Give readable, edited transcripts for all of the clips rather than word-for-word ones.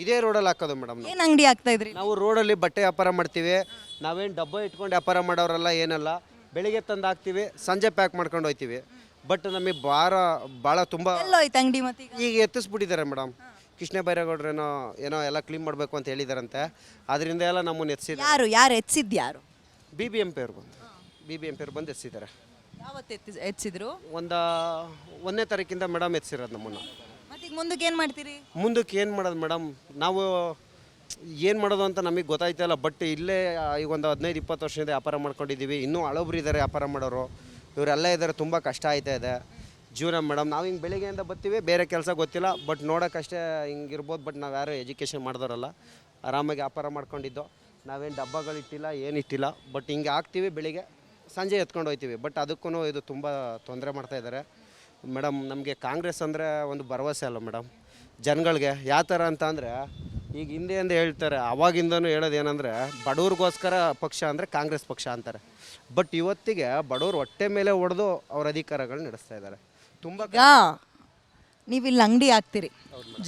ಇದೇ ರೋಡಲ್ಲಿ ಹಾಕೋದು ಮೇಡಮ್. ಏನು ಅಂಗಡಿ ಹಾಕ್ತಾ ಇದ್ರಿ? ನಾವು ರೋಡಲ್ಲಿ ಬಟ್ಟೆ ವ್ಯಾಪಾರ ಮಾಡ್ತೀವಿ. ನಾವೇನು ಡಬ್ಬ ಇಟ್ಕೊಂಡು ವ್ಯಾಪಾರ ಮಾಡೋರಲ್ಲ, ಏನಲ್ಲ. ಬೆಳಿಗ್ಗೆ ತಂದು ಹಾಕ್ತೀವಿ, ಸಂಜೆ ಪ್ಯಾಕ್ ಮಾಡ್ಕೊಂಡು ಹೋಗ್ತೀವಿ. ಬಟ್ ನಮಗೆ ಭಾಳ ತುಂಬ ಎಲ್ಲೋಯ್ತು ಅಂಗಡಿ ಮತ್ತೀಗ? ಈಗ ಎತ್ತಿಸ್ಬಿಟ್ಟಿದ್ದಾರೆ ಮೇಡಮ್. ಕೃಷ್ಣ ಬೈರೇಗೌಡರು ಏನೋ ಎಲ್ಲ ಕ್ಲೀನ್ ಮಾಡಬೇಕು ಅಂತ ಹೇಳಿದಾರಂತೆ. ಅದರಿಂದ ಎಲ್ಲ ನಮ್ಮನ್ನು ಎತ್ತಿಸಿದ್ದಾರೆ. ಯಾರು ಎತ್ಸಿದ್ದು ಯಾರು? BBMP ಅವ್ರು ಬಂದು ಎತ್ತಿಸಿದ್ದಾರೆ. ಯಾವತ್ತು ಎತ್ಸಿದ್ರು? 1ನೇ ತಾರೀಕಿಂದ ಮೇಡಮ್ ಎತ್ತಿಸಿರೋದು ನಮ್ಮನ್ನು. ಮತ್ತೀಗ ಮುಂದಕ್ಕೆ ಏನು ಮಾಡ್ತೀರಿ? ಮುಂದಕ್ಕೆ ಏನು ಮಾಡೋದು ಮೇಡಮ್, ನಾವು ಏನು ಮಾಡೋದು ಅಂತ ನಮಗೆ ಗೊತ್ತಾಯ್ತಲ್ಲ. ಬಟ್ ಇಲ್ಲೇ ಈಗ ಒಂದು 15-20 ವರ್ಷದಿಂದ ವ್ಯಾಪಾರ ಮಾಡ್ಕೊಂಡಿದ್ದೀವಿ. ಇನ್ನೂ ಹಳಬ್ರು ಇದ್ದಾರೆ ವ್ಯಾಪಾರ ಮಾಡೋರು, ಇವರೆಲ್ಲ ಇದ್ದಾರೆ. ತುಂಬ ಕಷ್ಟ ಆಯ್ತಾ ಇದೆ ಜೀವನ ಮೇಡಮ್. ನಾವು ಹಿಂಗೆ ಬೆಳಿಗ್ಗೆಯಿಂದ ಬರ್ತೀವಿ, ಬೇರೆ ಕೆಲಸ ಗೊತ್ತಿಲ್ಲ. ಬಟ್ ನೋಡೋಕ್ಕಷ್ಟೇ ಹಿಂಗಿರ್ಬೋದು. ಬಟ್ ನಾವು ಯಾರು ಎಜುಕೇಷನ್ ಮಾಡಿದವರಲ್ಲ, ಆರಾಮಾಗಿ ವ್ಯಾಪಾರ ಮಾಡ್ಕೊಂಡಿದ್ದು. ನಾವೇನು ಡಬ್ಬಗಳಿಟ್ಟಿಲ್ಲ, ಏನಿಟ್ಟಿಲ್ಲ. ಬಟ್ ಹಿಂಗೆ ಹಾಕ್ತೀವಿ, ಬೆಳಿಗ್ಗೆ ಸಂಜೆ ಎತ್ಕೊಂಡು ಹೋಗ್ತೀವಿ. ಬಟ್ ಅದಕ್ಕೂ ಇದು ತುಂಬ ತೊಂದರೆ ಮಾಡ್ತಾಯಿದ್ದಾರೆ ಮೇಡಮ್. ನಮಗೆ ಕಾಂಗ್ರೆಸ್ ಅಂದರೆ ಒಂದು ಭರವಸೆ ಅಲ್ಲ ಮೇಡಮ್ ಜನಗಳಿಗೆ. ಯಾವ ಥರ ಅಂತ ಅಂದರೆ, ಈಗ ಹಿಂದೆಯಿಂದ ಹೇಳ್ತಾರೆ, ಅವಾಗಿಂದನೂ ಹೇಳೋದೇನೆಂದರೆ ಬಡವ್ರಿಗೋಸ್ಕರ ಪಕ್ಷ ಅಂದರೆ ಕಾಂಗ್ರೆಸ್ ಪಕ್ಷ ಅಂತಾರೆ. ಬಟ್ ಇವತ್ತಿಗೆ ಬಡವ್ರು ಹೊಟ್ಟೆ ಮೇಲೆ ಹೊಡೆದು ಅವ್ರ ಅಧಿಕಾರಗಳು ನಡೆಸ್ತಾ ಇದ್ದಾರೆ. ತುಂಬ ಈಗ ನೀವು ಇಲ್ಲಿ ಅಂಗಡಿ ಹಾಕ್ತೀರಿ,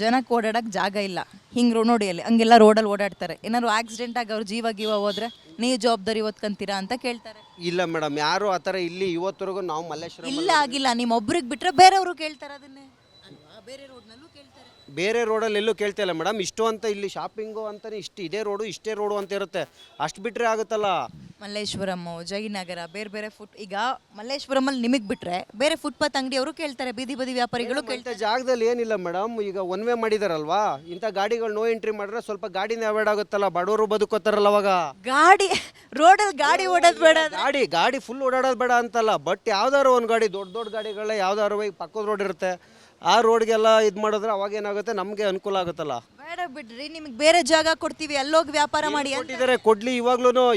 ಜನಕ್ಕೆ ಓಡಾಡಕ್ಕೆ ಜಾಗ ಇಲ್ಲ. ಹಿಂಗೆ ನೋಡಿ ಅಲ್ಲಿ ಹಂಗೆಲ್ಲ ರೋಡಲ್ಲಿ ಓಡಾಡ್ತಾರೆ. ಏನಾದ್ರು ಆಕ್ಸಿಡೆಂಟ್ ಆಗಿ ಅವ್ರ ಜೀವ ಹೋದ್ರೆ ನೀವು ಜವಾಬ್ದಾರಿ ಹೊತ್ಕೊಂತೀರಾ ಅಂತ ಕೇಳ್ತಾರೆ. ಇಲ್ಲ ಮೇಡಮ್, ಯಾರು ಆ ಥರ ಇಲ್ಲಿ ಇವತ್ತರೆಗೂ ನಾವು ಮಲ್ಲೇಶ್ವರ ಇಲ್ಲ ಆಗಿಲ್ಲ. ನಿಮ್ಮ ಒಬ್ರಿಗೆ ಬಿಟ್ಟರೆ ಬೇರೆಯವರು ಕೇಳ್ತಾರೆ ಅದನ್ನೇ ಅಲ್ವಾ? ಬೇರೆ ರೋಡ್ನಲ್ಲೂ ಕೇಳ್ತಾರೆ. ಬೇರೆ ರೋಡಲ್ಲಿ ಎಲ್ಲೂ ಕೇಳ್ತಾ ಇಲ್ಲ ಮೇಡಮ್. ಇಷ್ಟು ಅಂತ ಇಲ್ಲಿ ಶಾಪಿಂಗು ಅಂತಲೇ ಇದೇ ರೋಡು ಇಷ್ಟೇ ರೋಡು ಅಂತ ಇರುತ್ತೆ. ಅಷ್ಟು ಬಿಟ್ಟರೆ ಆಗುತ್ತಲ್ಲ. ಮಲ್ಲೇಶ್ವರಮ್ಮು, ಜಯನಗರ, ಬೇರೆ ಬೇರೆ ಈಗ ಮಲ್ಲೇಶ್ವರಮಲ್ಲಿ ನಿಮಗೆ ಬಿಟ್ಟರೆ ಬೇರೆ ಫುಟ್ಪಾತ್ ಅಂಗಡಿಯವರು ಕೇಳ್ತಾರೆ, ಬೀದಿ ವ್ಯಾಪಾರಿಗಳು ಕೇಳ್ತಾರೆ. ಜಾಗದಲ್ಲಿ ಏನಿಲ್ಲ ಮೇಡಮ್. ಈಗ ಒನ್ ವೇ ಮಾಡಿದಾರಲ್ವಾ, ಇಂಥ ಗಾಡಿಗಳು ನೋ ಎಂಟ್ರಿ ಮಾಡಿದ್ರೆ ಸ್ವಲ್ಪ ಗಾಡಿನೇ ಅವಾಯ್ಡ್ ಆಗುತ್ತಲ್ಲ, ಬಡವರು ಬದುಕೋತಾರಲ್ಲ. ಅವಾಗ ರೋಡಲ್ಲಿ ಗಾಡಿ ಓಡೋದು ಬೇಡ, ಗಾಡಿ ಫುಲ್ ಓಡಾಡೋದು ಬೇಡ ಅಂತಲ್ಲ. ಬಟ್ ಯಾವ್ದಾದ್ರು ಒಂದು ಗಾಡಿ, ದೊಡ್ಡ ಗಾಡಿಗಳೇ ಯಾವ್ದಾದ್ರು ಪಕ್ಕದ ರೋಡ್ ಇರುತ್ತೆ, ಆ ರೋಡ್ಗೆಲ್ಲ ಇದು ಮಾಡಿದ್ರೆ ಅವಾಗ ಏನಾಗುತ್ತೆ, ನಮಗೆ ಅನುಕೂಲ ಆಗುತ್ತಲ್ಲ. ಬೇಡ ಬಿಡ್ರಿ, ನಿಮಗೆ ಬೇರೆ ಜಾಗ ಕೊಡ್ತೀವಿ, ಅಲ್ಲೋಗಿ ವ್ಯಾಪಾರ ಮಾಡಿ ಕೊಟ್ಟಿದ್ದಾರೆ. ಕೊಡ್ಲಿ,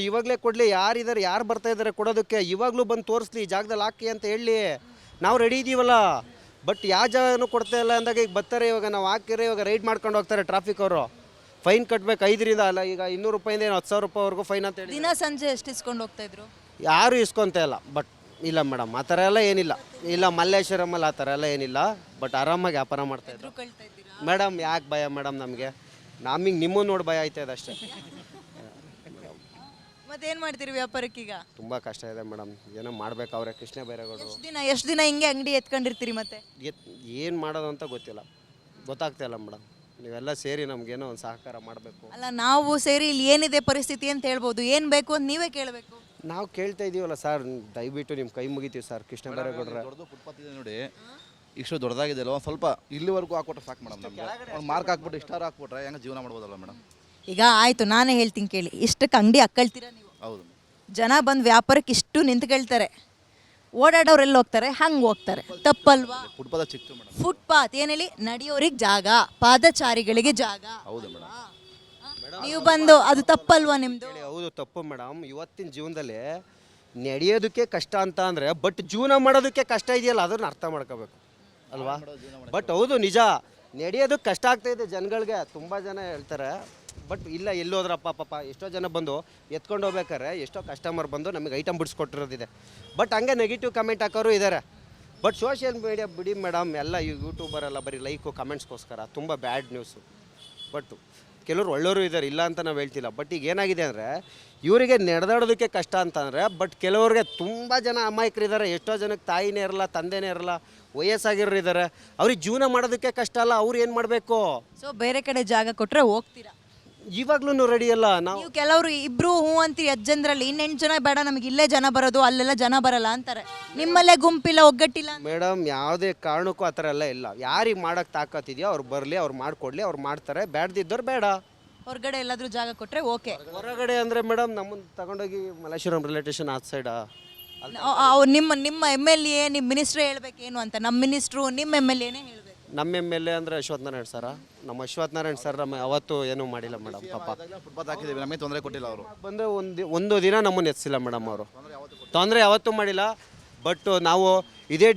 ಇವಾಗಲೇ ಕೊಡ್ಲಿ. ಯಾರಿದ್ದಾರೆ, ಯಾರು ಬರ್ತಾ ಇದ್ದಾರೆ ಕೊಡೋದಕ್ಕೆ, ಇವಾಗಲೂ ಬಂದು ತೋರಿಸ್ಲಿ, ಈ ಜಾಗದಲ್ಲಿ ಹಾಕಿ ಅಂತ ಹೇಳಿ ನಾವು ರೆಡಿ ಇದೀವಲ್ಲ. ಬಟ್ ಯಾವ ಜಾಗನೂ ಕೊಡ್ತಾ ಇಲ್ಲ ಅಂದಾಗ ಈಗ ಬರ್ತಾರೆ. ಇವಾಗ ನಾವು ಹಾಕಿದ್ರೆ ಇವಾಗ ರೈಡ್ ಮಾಡ್ಕೊಂಡು ಹೋಗ್ತಾರೆ ಟ್ರಾಫಿಕ್ ಅವರು. ಫೈನ್ ಕಟ್ಟಬೇಕು 5ರಿಂದ ಅಲ್ಲ, ಈಗ 200 ರೂಪಾಯಿಂದ 10,000 ರೂಪಾಯಿವರೆಗೂ ಫೈನ್ ಅಂತ ಹೇಳಿ. ದಿನ ಸಂಜೆ ಎಷ್ಟು ಇಸ್ಕೊಂಡು ಹೋಗ್ತಾ ಇದ್ರು? ಯಾರು ಇಸ್ಕೊಂತ ಇಲ್ಲ. ಬಟ್ ಇಲ್ಲ ಮೇಡಮ್, ಆ ಥರ ಎಲ್ಲ ಏನಿಲ್ಲ. ಇಲ್ಲ ಮಲ್ಲೇಶ್ವರಮಲ್ಲಿ ಆ ಥರ ಎಲ್ಲ ಏನಿಲ್ಲ. ಬಟ್ ಆರಾಮಾಗಿ ವ್ಯಾಪಾರ ಮಾಡ್ತಾಯಿದ್ರು ಮೇಡಮ್. ಯಾಕೆ ಭಯ ಮೇಡಮ್ ನಮಗೆ? ನಮಗೆ ನಿಮ್ಮನ್ನು ನೋಡಿ ಭಯ ಆಯ್ತದೆ ಅಷ್ಟೇ. ಮತ್ತೇನು ಮಾಡ್ತೀರಿ ವ್ಯಾಪಾರಕ್ಕೀಗ? ತುಂಬ ಕಷ್ಟ ಇದೆ ಮೇಡಮ್. ಏನೋ ಮಾಡ್ಬೇಕು ಅವರೇ ಕೃಷ್ಣ ಬೈರೇಗೌಡರು. ಎಷ್ಟು ದಿನ ಹಿಂಗೆ ಅಂಗಡಿ ಎತ್ಕೊಂಡಿರ್ತೀರಿ? ಮತ್ತೆ ಏನು ಮಾಡೋದು ಅಂತ ಗೊತ್ತಾಗ್ತಾ ಇಲ್ಲ ಮೇಡಮ್. ನೀವೆಲ್ಲ ಸೇರಿ ನಮಗೇನೋ ಒಂದು ಸಹಕಾರ ಮಾಡಬೇಕು. ಅಲ್ಲ, ನಾವು ಸೇರಿ ಇಲ್ಲಿ ಏನಿದೆ ಪರಿಸ್ಥಿತಿ ಅಂತ ಹೇಳ್ಬೋದು. ಏನು ಬೇಕು ಅಂತ ನೀವೇ ಕೇಳಬೇಕು. ನಾವು ಕೇಳ್ತಾ ಇದೀವಲ್ಲ ಸರ್, ದಯವಿಟ್ಟು ನಿಮ್ಮ ಕೈ ಮುಗಿತೀವಿ ಸರ್. ಕೃಷ್ಣ ಬೈರೇಗೌಡರ ದೊಡ್ಡದು ಫುಟ್ಪಾತ್ ಇದೆ ನೋಡಿ, ಇಷ್ಟು ದೊಡ್ಡದಾಗಿದೆ ಅಲ್ವ, ಸ್ವಲ್ಪ ಇಲ್ಲಿವರೆಗೂ ಹಾಕ್ಬಿಟ್ರೆ ಸಾಕು ಮೇಡಮ್. ನಮಗೆ ಒಂದು ಮಾರ್ಕ್ ಹಾಕ್ಬಿಟ್ಟು ಇಷ್ಟಾರು ಹಾಕ್ಬಿಟ್ರೆ ಹೆಂಗೆ ಜೀವನ ಮಾಡ್ಬೋದಲ್ಲ ಮೇಡಮ್. ಈಗ ಆಯಿತು, ನಾನೇ ಹೇಳ್ತೀನಿ ಕೇಳಿ. ಇಷ್ಟಕ್ಕೆ ಅಂಗಡಿ ಹಾಕ್ಕೊಳ್ತೀರಾ ನೀವು? ಹೌದು. ಜನ ಬಂದು ವ್ಯಾಪಾರಕ್ಕೆ ಇಷ್ಟು ನಿಂತ್ಕೊಳ್ತಾರೆ, ಓಡಾಡೋರು ಎಲ್ಲಿ ಹೋಗ್ತಾರೆ? ಹಂಗೆ ಹೋಗ್ತಾರೆ, ತಪ್ಪಲ್ವಾ? ಫುಟ್ಪಾತ್ ಚಿಕ್ತು ಮೇಡಮ್. ಫುಟ್ಪಾತ್ ಏನು ಹೇಳಿ? ನಡೆಯೋರಿಗೆ ಜಾಗ, ಪಾದಚಾರಿಗಳಿಗೆ ಜಾಗ. ಹೌದು ಮೇಡಮ್. ನೀವು ಬಂದು ಅದು ತಪ್ಪಲ್ವಾ ನಿಮ್ಮದು? ಹೌದು, ತಪ್ಪು ಮೇಡಮ್. ಇವತ್ತಿನ ಜೀವನದಲ್ಲಿ ನಡೆಯೋದಕ್ಕೆ ಕಷ್ಟ ಅಂತ ಅಂದರೆ, ಬಟ್ ಜೀವನ ಮಾಡೋದಕ್ಕೆ ಕಷ್ಟ ಇದೆಯಲ್ಲ, ಅದನ್ನು ಅರ್ಥ ಮಾಡ್ಕೋಬೇಕು ಅಲ್ವಾ? ಬಟ್ ಹೌದು, ನಿಜ, ನಡೆಯೋದಕ್ಕೆ ಕಷ್ಟ ಆಗ್ತಾಯಿದೆ ಜನಗಳಿಗೆ. ತುಂಬ ಜನ ಹೇಳ್ತಾರೆ. ಬಟ್ ಇಲ್ಲ, ಎಲ್ಲೋದ್ರಪ್ಪ ಪಾಪ. ಎಷ್ಟೋ ಜನ ಬಂದು ಎತ್ಕೊಂಡು ಹೋಗ್ಬೇಕಾರೆ ಎಷ್ಟೋ ಕಸ್ಟಮರ್ ಬಂದು ನಮಗೆ ಐಟಮ್ ಬಿಡಿಸ್ಕೊಟ್ಟಿರೋದಿದೆ. ಬಟ್ ಹಂಗೆ ನೆಗೆಟಿವ್ ಕಮೆಂಟ್ ಹಾಕೋರು ಇದ್ದಾರೆ. ಬಟ್ ಸೋಷಿಯಲ್ ಮೀಡಿಯಾ ಬಿಡಿ ಮೇಡಮ್, ಎಲ್ಲ ಯೂಟ್ಯೂಬರ್ ಎಲ್ಲ ಬರೀ ಲೈಕು ಕಮೆಂಟ್ಸ್ಗೋಸ್ಕರ ತುಂಬ ಬ್ಯಾಡ್ ನ್ಯೂಸು. ಬಟ್ ಕೆಲವರು ಒಳ್ಳೆಯವರು ಇದ್ದಾರೆ, ಇಲ್ಲ ಅಂತ ನಾವು ಹೇಳ್ತಿಲ್ಲ. ಬಟ್ ಈಗ ಏನಾಗಿದೆ ಅಂದರೆ, ಇವರಿಗೆ ನಡೆದಾಡೋದಕ್ಕೆ ಕಷ್ಟ ಅಂತಂದರೆ, ಬಟ್ ಕೆಲವ್ರಿಗೆ ತುಂಬ ಜನ ಅಮಾಯಕರಿದ್ದಾರೆ. ಎಷ್ಟೋ ಜನಕ್ಕೆ ತಾಯಿನೇ ಇರಲ್ಲ, ತಂದೆನೇ ಇರಲ್ಲ, ವಯಸ್ಸಾಗಿರೋರು ಇದ್ದಾರೆ. ಅವ್ರಿಗೆ ಜೀವನ ಮಾಡೋದಕ್ಕೆ ಕಷ್ಟ ಅಲ್ಲ, ಅವ್ರು ಏನು ಮಾಡಬೇಕು? ಸೊ ಬೇರೆ ಕಡೆ ಜಾಗ ಕೊಟ್ಟರೆ ಹೋಗ್ತೀರಾ? ಇವಾಗ್ಲೂ ರೆಡಿ ಅಲ್ಲ ನಾವು. ಕೆಲವರು ಇಬ್ರು ಹ್ಞೂ ಅಂತೀರಿ 10 ಜನರಲ್ಲಿ, 8 ಜನ ಬೇಡ ನಮಗೆ ಇಲ್ಲೇ ಜನ ಬರೋದು, ಅಲ್ಲೆಲ್ಲ ಜನ ಬರಲ್ಲ ಅಂತಾರೆ. ನಿಮ್ಮಲ್ಲೇ ಗುಂಪಿಲ್ಲ, ಒಗ್ಗಟ್ಟಿಲ್ಲ ಮೇಡಮ್. ಯಾವುದೇ ಕಾರಣಕ್ಕೂ ಆ ಥರ ಎಲ್ಲ ಇಲ್ಲ. ಯಾರಿಗೆ ಮಾಡೋಕ್ಕೆ ತಾಕತ್ತಿದೆಯೋ ಅವ್ರು ಬರಲಿ, ಅವ್ರು ಮಾಡಿಕೊಡ್ಲಿ, ಅವ್ರು ಮಾಡ್ತಾರೆ. ಬೇಡದಿದ್ದವ್ರು ಬೇಡ. ಹೊರಗಡೆ ಎಲ್ಲಾದರೂ ಜಾಗ ಕೊಟ್ಟರೆ ಓಕೆ. ಹೊರಗಡೆ ಅಂದರೆ ಮೇಡಮ್, ನಮ್ಮನ್ನು ತಗೊಂಡೋಗಿ ಮಲ್ಲೇಶ್ವರಂ ರಿಲೇಟೇಷನ್ ಆ ಸೈಡಾ? ನಿಮ್ಮ MLA, ನಿಮ್ಮ ಮಿನಿಸ್ಟ್ರೇ ಹೇಳ್ಬೇಕೇನು ಅಂತ. ನಮ್ಮ ಮಿನಿಸ್ಟ್ರು ನಿಮ್ಮ MLAನೇ ಹೇಳಬೇಕು. ನಮ್ಮ MLA ಅಂದರೆ ಅಶ್ವಥ್ ನಾರಾಯಣ್ ಸರ. ನಮ್ಮ ಅಶ್ವಥ್ ನಾರಾಯಣ್ ಸರ್ ನಮ್ಮ ಯಾವತ್ತೂ ಏನೂ ಮಾಡಿಲ್ಲ ಮೇಡಮ್. ಪಾಪ ಫುಟ್ಪಾತ್ ಹಾಕಿದ್ದೀವಿ, ನಮಗೆ ತೊಂದರೆ ಕೊಟ್ಟಿಲ್ಲ ಅವರು. ಬಂದರೆ ಒಂದು ದಿನ ನಮ್ಮನ್ನು ಎತ್ತಿಸಿಲ್ಲ ಮೇಡಮ್. ಅವರು ತೊಂದರೆ ಯಾವತ್ತೂ ಮಾಡಿಲ್ಲ. ಬಟ್ ನಾವು ಇದೇ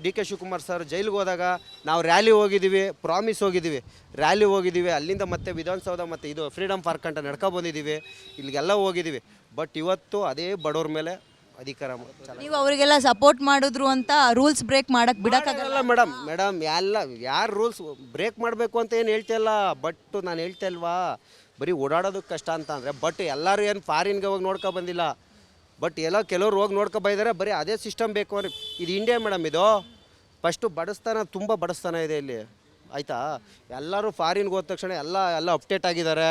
DK ಶಿವಕುಮಾರ್ ಸರ್ ಜೈಲಿಗೆ ಹೋದಾಗ ನಾವು ರ್ಯಾಲಿ ಹೋಗಿದ್ದೀವಿ, ಪ್ರಾಮಿಸ್ ಹೋಗಿದ್ದೀವಿ, ರ್ಯಾಲಿ ಹೋಗಿದ್ದೀವಿ. ಅಲ್ಲಿಂದ ಮತ್ತೆ ವಿಧಾನಸೌಧ ಮತ್ತು ಇದು ಫ್ರೀಡಮ್ ಪಾರ್ಕ್ ಅಂತ ನಡ್ಕೊ ಬಂದಿದ್ದೀವಿ, ಇಲ್ಲಿಗೆಲ್ಲ ಹೋಗಿದ್ದೀವಿ. ಬಟ್ ಇವತ್ತು ಅದೇ ಬಡವ್ರ ಮೇಲೆ ಅಧಿಕಾರ ನೀವು ಅವರಿಗೆಲ್ಲ ಸಪೋರ್ಟ್ ಮಾಡಿದ್ರು ಅಂತ ರೂಲ್ಸ್ ಬ್ರೇಕ್ ಮಾಡಕ್ ಬಿಡಕ್ಕಾಗಲ್ಲ. ಮೇಡಮ್ ಯಾರು ರೂಲ್ಸ್ ಬ್ರೇಕ್ ಮಾಡಬೇಕು ಅಂತ ಏನು ಹೇಳ್ತಿಲ್ಲ. ಬಟ್ ನಾನು ಹೇಳ್ತಾ ಇಲ್ವಾ, ಬರೀ ಓಡಾಡೋದಕ್ಕೆ ಕಷ್ಟ ಅಂತ ಅಂದರೆ, ಬಟ್ ಎಲ್ಲರೂ ಏನು ಫಾರಿನ್ಗೆ ಹೋಗಿ ನೋಡ್ಕೊ ಬಂದಿಲ್ಲ. ಬಟ್ ಎಲ್ಲ ಕೆಲವ್ರು ಹೋಗಿ ನೋಡ್ಕೊ ಬಂದಿದ್ದಾರೆ. ಬರೀ ಅದೇ ಸಿಸ್ಟಮ್ ಬೇಕು ಅಂದ್ರೆ ಇದು ಇಂಡಿಯಾ ಮೇಡಮ್. ಇದು ಫಸ್ಟು ಬಡಸ್ತಾನ, ತುಂಬ ಬಡಸ್ತಾನ ಇದೆ ಇಲ್ಲಿ, ಆಯಿತಾ. ಎಲ್ಲರೂ ಫಾರಿನ್ಗೆ ಹೋದ ತಕ್ಷಣ ಎಲ್ಲ ಅಪ್ಡೇಟ್ ಆಗಿದ್ದಾರೆ.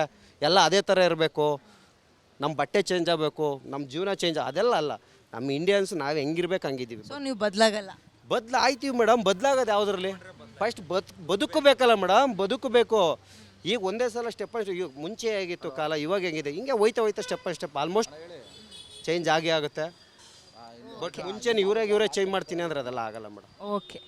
ಎಲ್ಲ ಅದೇ ಥರ ಇರಬೇಕು, ನಮ್ಮ ಬಟ್ಟೆ ಚೇಂಜ್ ಆಗಬೇಕು, ನಮ್ಮ ಜೀವನ ಚೇಂಜ್, ಅದೆಲ್ಲ ಅಲ್ಲ. ನಮ್ಮ ಇಂಡಿಯನ್ಸ್ ನಾವು ಹೆಂಗಿರ್ಬೇಕು ಹಂಗಿದ್ದೀವಿ. ಸೊ ನೀವು ಬದಲಾಗಲ್ಲ. ಆಯ್ತೀವಿ ಮೇಡಮ್. ಬದಲಾಗೋದು ಯಾವುದ್ರಲ್ಲಿ? ಫಸ್ಟ್ ಬದುಕಬೇಕಲ್ಲ ಮೇಡಮ್, ಬದುಕಬೇಕು. ಈಗ ಒಂದೇ ಸಲ ಸ್ಟೆಪ್ ಈಗ ಮುಂಚೆ ಹೇಗಿತ್ತು ಕಾಲ, ಇವಾಗ ಹೆಂಗಿದೆ, ಹಿಂಗೆ ಹೋಯ್ತಾ ಸ್ಟೆಪ್ ಆಲ್ಮೋಸ್ಟ್ ಚೇಂಜ್ ಆಗೇ ಆಗುತ್ತೆ. ಬಟ್ ಮುಂಚೆ ಇವರೇ ಚೇಂಜ್ ಮಾಡ್ತೀನಿ ಅಂದ್ರೆ ಅದೆಲ್ಲ ಆಗಲ್ಲ ಮೇಡಮ್. ಓಕೆ.